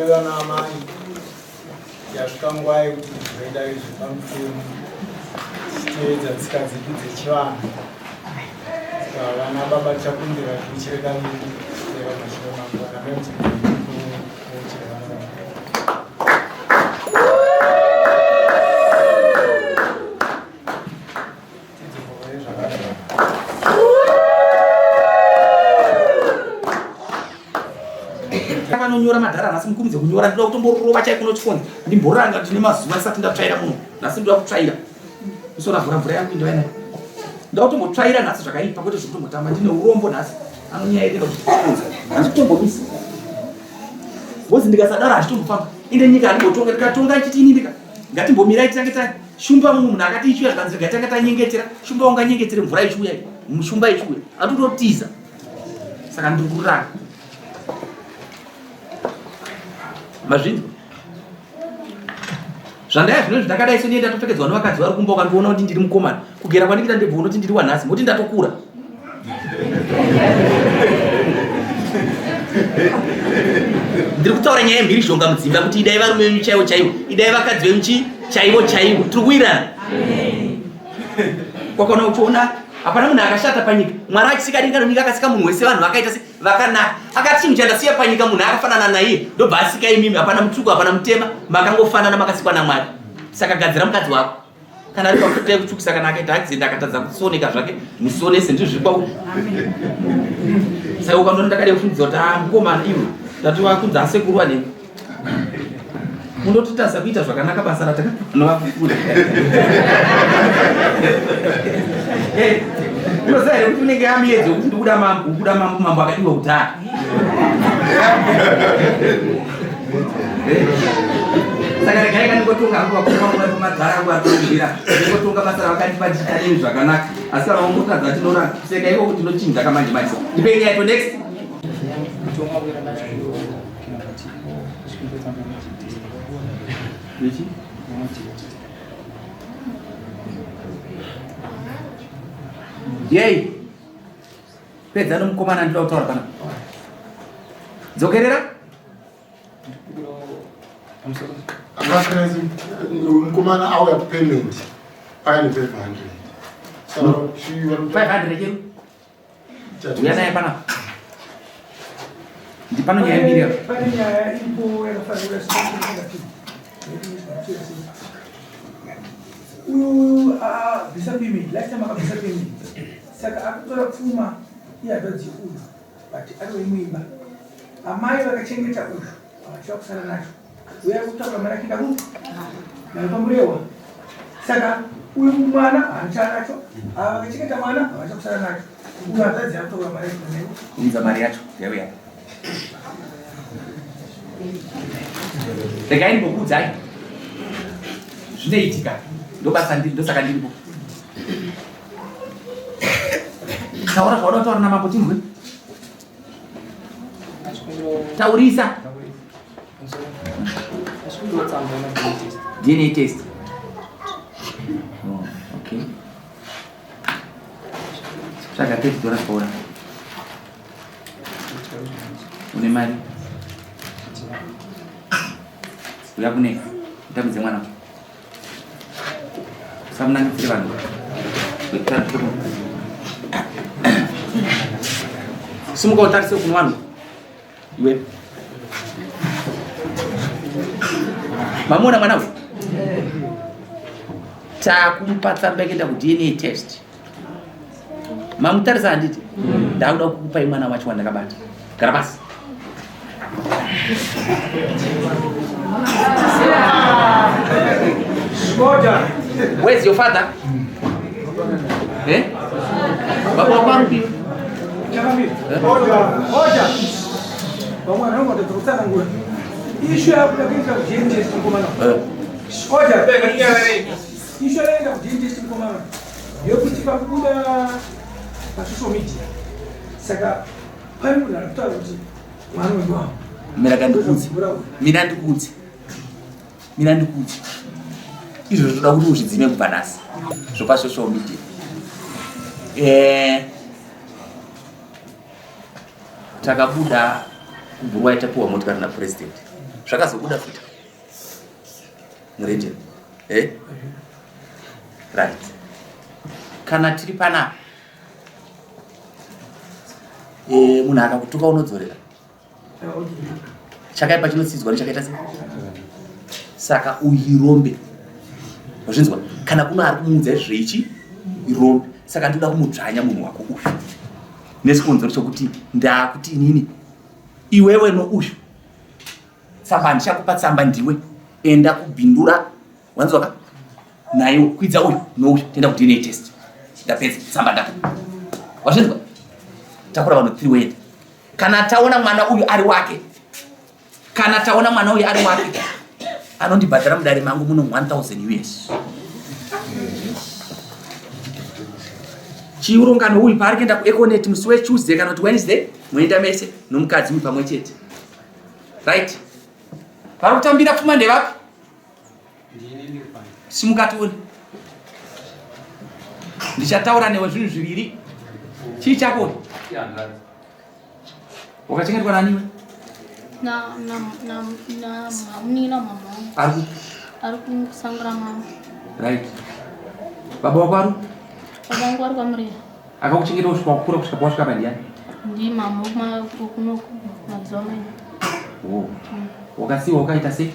Kunoiwa namai yasvika nguva yekuti zvoida izvi pamufemo tichiedza tsika dzedu dzechivanhu. Saka vana baba tichakumbira tichireka vedu nevamashure mangu vakameuti kuchirevana vanonyora madhara nhasi mukumidze kunyora ndoda kutomborova chai kuno chifoni ndimboranga kuti nemazuva asati ndatsvaira muno nhasi ndoda kutsvaira usora mvura yangu indoena ndoda kutombotsvaira nhasi zvakaipa kwete zvokutombotamba ndine urombo nhasi anonyaerera kutiunza hazvitombomisi bozi ndikasadaro hazvitombofamba inde nyika andimbotonga ndikatonga chitini ndika ngatimbomirai titange tashumba mumwe munhu akati ichuya zvikanzi gatanga tanyengetera shumba unganyengetere mvura ichuya mushumba ichuya atototiza saka ndiri kuranga mazvinzi zvandaya zvino zvindakadai so ndienda topfekedzwa nevakadzi vari kumba ukandiona kuti ndiri mukomana kugera kwandikita ndebva unoti ndiri wanhasi moti ndatokura ndiri kutaura nyaya yemhirizhonga mudzimba kuti idai varume venyu chaivo chaivo idai vakadzi venyu chaivo chaivo tiri kuwirana kwakaona uchiona hapana munhu akashata panyika mwari achisika denga nenyika akasika munhu wese vanhu vakaita se vakanaka akati chinhu chandasiya panyika munhu akafanana naiye ndobva asika imimi hapana mutsvuku hapana mutema makangofanana makasikwa namwari saka gadzira mukadzi wako kana ari pakutai kutsvukisa kana akaita accident akatadza kusoneka zvake musonese ndizvo kwauri saka ukanona ndakade kufundzisa kuti mukomana iwe ndati wakunza asekuru wanei unototasa kuita zvakanaka basa ratakanovafufura unoziva here kuti unenge amiyedzi wekuti ndikuda mambo mambo akadiwa kutara saka regai kandingotonga angu vakumamadhara angu atongera ndingotonga basa ravakandipa ndichitanei zvakanaka asi kana vangotadza tinona seka ivo kuti ndochinja kamanje manje ndipei yaito next yei pedza nomukomana ndida kutaura pana dzokerera mukomana auya kupayment paine 500 chero uya naye pana ndipano nyaya mbiri uyu bvisa payment last time akabvisa payment saka akutora pfuma iyadodzi uyu but ari wemuimba amai vakachengeta uyu avachiva kusara nacho uya kutaura mari ake kamu naipamurehwa saka uyu mwana haachava nacho ava vakachengeta mwana havacha kusara nacho uyu hadzadzi akutora mari ake unza mari yacho yauya regai ndimbokuudzai zvinoitika ndobasa ndiri ndosaka ndiripo taura zvauda kutaura namambo tinzwe taurisa DNA test okay saka teti tora kuona une mari uya kune ndamudze mwana samunangisire vanhu simuka utarise kuno vanhu iwe mamuona mwana uyu takumupa tsamba yekuenda kudna test mamutarisa handiti ndakuda kukupai mwana wacho wandakabata gara basi where's your father baba waparupi ishu yakuda kuita kudntest mukomana ishu yaenda kudntest mukomana yokuti pakubuda pasocial media saka pane munhu ari kutaura kuti mwana wenyu wavo mina ndikudzi izvo zvoda kuti uzvidzime kubva nhasi zvopasocial media takabuda kubhurwa itapiwa motikari napuresident zvakazobuda futa mureje right. Kana tiri panapa munhu akakutuka unodzorera chakaipa chinosidzwa nechakaita sei. Saka uirombe wazvinzwa. Kana kuno ari kumuudza izvezvi irombe. Saka ndoda kumudzvanya munhu wako uyu nesikonzero chokuti ndakuti inini iwewe nouyu tsamba ndichakupa tsamba ndiwe enda kubhindura wanzwaka naye kwidza uyu nouyu tenda kuti DNA test ndapedza tsamba ndaka wazvinzwa. Takura vanhu 3 wenda. Kana taona mwana uyu ari wake, kana taona mwana uyu ari wake, anondibhadhara mudare mangu muno 1000 US. Chiurungano uyu paari kuenda kuEconet musi weTuesday kana kuti Wednesday, muenda mese nomukadzi uyu pamwe chete. Right? Pari kutambira pfuma ndevapi? Simukati uri. Ndichataura newe zvinhu zviviri. Chii chako? Wakachengetwa naniwe? Munina mama. Ari kusangura mama. Right. Baba wako ari? Baba wangu ari kwamurera. Akakuchengeta kusvika kukura kusvika kwasvika pandiani? Ndi mama kunoku mazuva mene. Oh. Wakasiwa ukaita sei?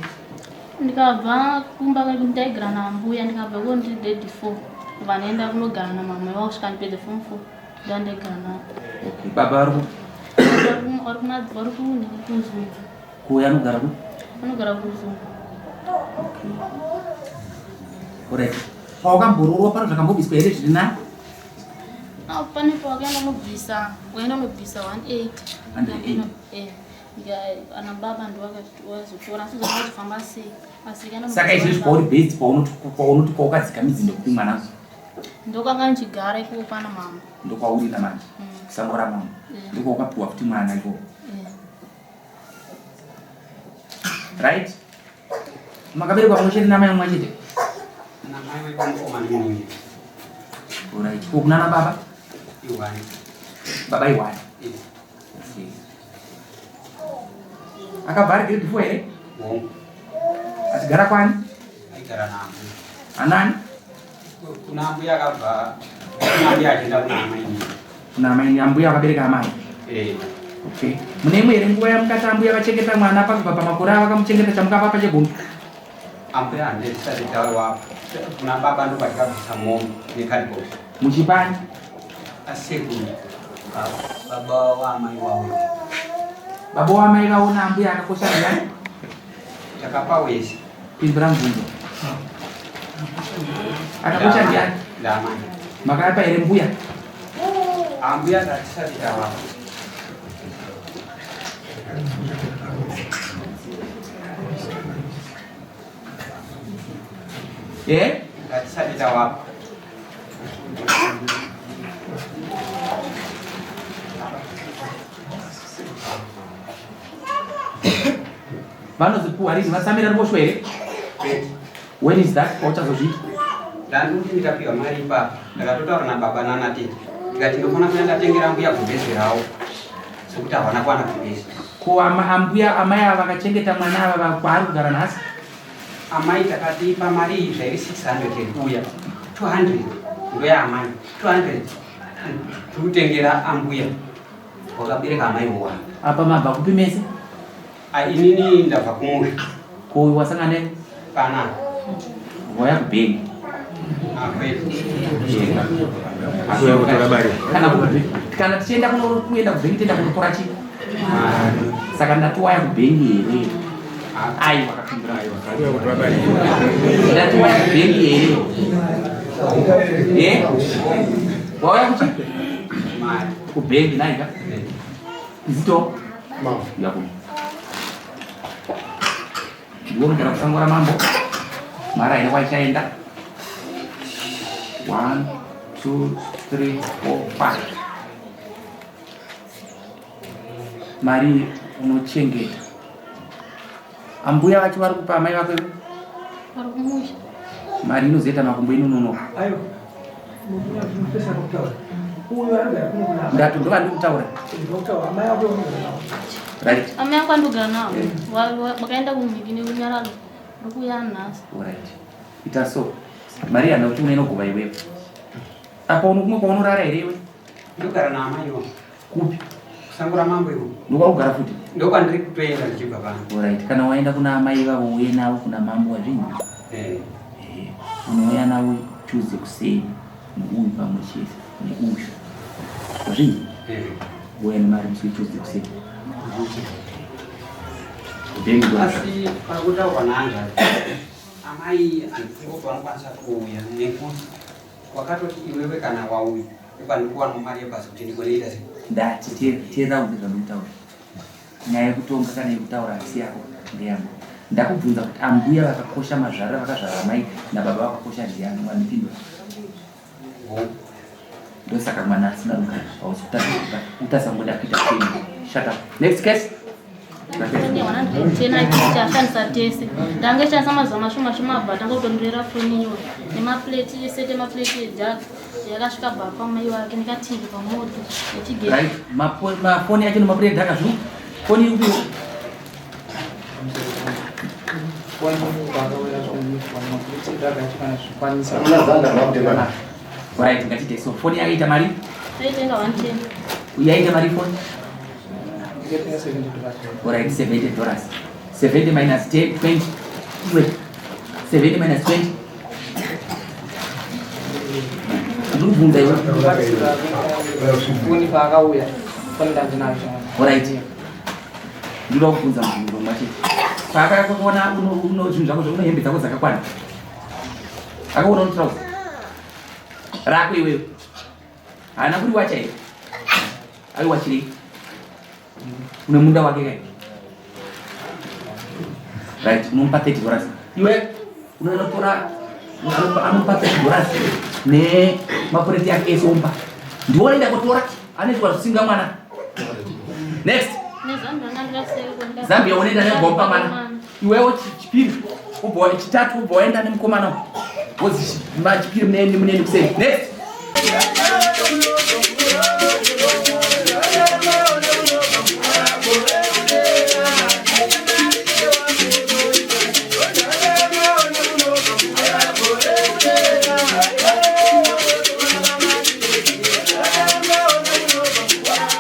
Ndikabva kumba ndaigara nambuya ndikabva ko ndiri grade 4. Vanaenda kunogara namama vasvika ndipedze form 4. Ndandaigara navo. Okay. Baba ari vari kuzungu. kuya anogara ku? Anogara kuzungu. Alright. Pawakambororwa pano zvakambobviswa here zviri nani? Pane pawakaenda unobvisa 180. Ana baba ndovazotora asi zvakazofamba sei. Saka izvezvi pauri based paunoti kwawakadzika midzi ndekupi mwana? Ndokanga ndichigara ikoko pana mama. Ndokwaurina manje kusango ramama ndokwawakapiwa kuti mwana ikoko. Right? Makaberekwa pamwe chete namai mumwe chete? Namai wekomukoma mumwe. Alright. Kunana baba? Iwani. Baba iwani. Okay. Akabva ari grade 4 here? Achigara kwani? Aigara nambu. Anani? Kuna ambuya akabva. Kuna ambuya achienda kuna amaini. Kuna amaini ambuya akabereka amai? Okay. Mune imwe here nguva yamukati ambuya vachengeta mwana pakubva pamakore avakamuchengeta chamukapa pachegumi? Ambuya handisati taurwa. Kuna baba ndo vakabvisa mombe nekadhibhokisi. Muchipani? Asekuru. Baba waamai wawo. Baba waamai vaona ambuya akakosha ndiani? Takapa wese. Pindura mubvunzo. Akakosha ndiani? Ndamai. Makapa here mbuya? Ambuya ndatisati taurwa. Ndatisati taurwa. Vanozipuwa rizi vasamira ruboshwe here? When is that? Wauchazozviita? Ndanduti ndikapiwa mari ipapo. Ndakatotaura nababa nanatete. Ndikati ndofana kuenda tengera mbuya kubhezi rawo. Sekuti havana kwana kubhezi. Ko ambuya amai ava vakachengeta mwana ava kwaari kugara nhasi? Amai takatipa mari zvairi 600 ekuya 200 ndoyaamai 200 tikutengera ambuya wakabereka amai uwa. Apa mabva kupi mese? Inini ndabva kumwe. Ko wasangana naye? Pana. Waya kubhengi? Kana tichienda kuenda kubhengi tienda kunotora chii? Saka ndati waya kubhengi here? Aiwa wakapindura aiwa. Ndati waya kubhengi here? Waya kuchi? Kubhengi naika? Zito? Yaku. Ndiwonogara kusangora mambo. Mara ine wachaenda 1, 2, 3, 4, 5. Mari unochengeta. Ambuya vacho vari kupa amai vako iwe? Vari kumusha. Mari inozoita makumbo inononoka. Ayo. Mubuna zvinopesa kutaura. Uyo aragara kuno kuna. Ndati ndova ndikutaura. Ndokutaura amai vako vanogara navo. Right. Amai yangu andogara navo. Wakaenda kumhikini kunyararo. Rokuya nhasi. Alright. Itaso. Maria na uti unokuva iwewe. Apa unokumwe kwaunorara here iwe? Ndogara naamaiwo. Kupi? Kusangura mambo iwo. Ndokwakugara futi? Ndokwandiri kutoenda ndichibva pano. Alright. Kana waenda kuna amai vavo uye navo kuna mambo wazvinyi? Unouya navo Tuesday kuseni neuyu pamwe chete neuyu. Wazvinyi? Uya nemari musi Tuesday kuseni. Asi pakutaurwa naanga amai andifungoti vanokwanisa kuuya nekuti wakatoti iwewe kana wauya ipandikuwana mari yebhasi kuti ndikoneita sei. Ndati teera kuti zvandikutaura nyaya yekutonga kana yekutaura asi yako ndeyangu. Ndakubvunza kuti ambuya vakakosha mazvarira vakazvara mai nababa vakakosha ndiyani wanipindura. Ndosaka mwana asina ruka hausi kutatuka utasangoda kuita feni. Shut up. Next case. Foni wananditena chashandisa tese. Ndange shandisa mazuva mashoma bva tangotondorera foni iyo nemapleti sete mapleti ejaka yakasvika bva mai wake ndikatiri pamoto nechigero. Right. Mafoni yacho nemapleti ejaka zvino. Foni upi? Right, ngatite so foni yaita mari? Taitenga 110. Yaita mari foni? Alright, $70. 70 minus 10, 20. Wait. 70 minus 20. Ndubvunza iwe. Foni paakauya. Foni ndandinacho. Alright. Ndinoda kubvunza munhu mwacho. Paakakuona uno zvinhu zvako zvauno hembe dzako dzakakwana. Akaona uno trouser. Rako iwewe. Hana kuti wacha iwe. Ai wachiri. Une munda wake kai. Right, unompa $30. Iwe unotora anopa $30 ne mapureti yake esomba. Ndiwo enda kutora anezwa zvisinga mwana. Next. Zambia unoenda negomba mwana. Iwewo chipiri ubhoya chitatu ubhoenda nemukomana. Wozi chipiri muneni kuseni. Next.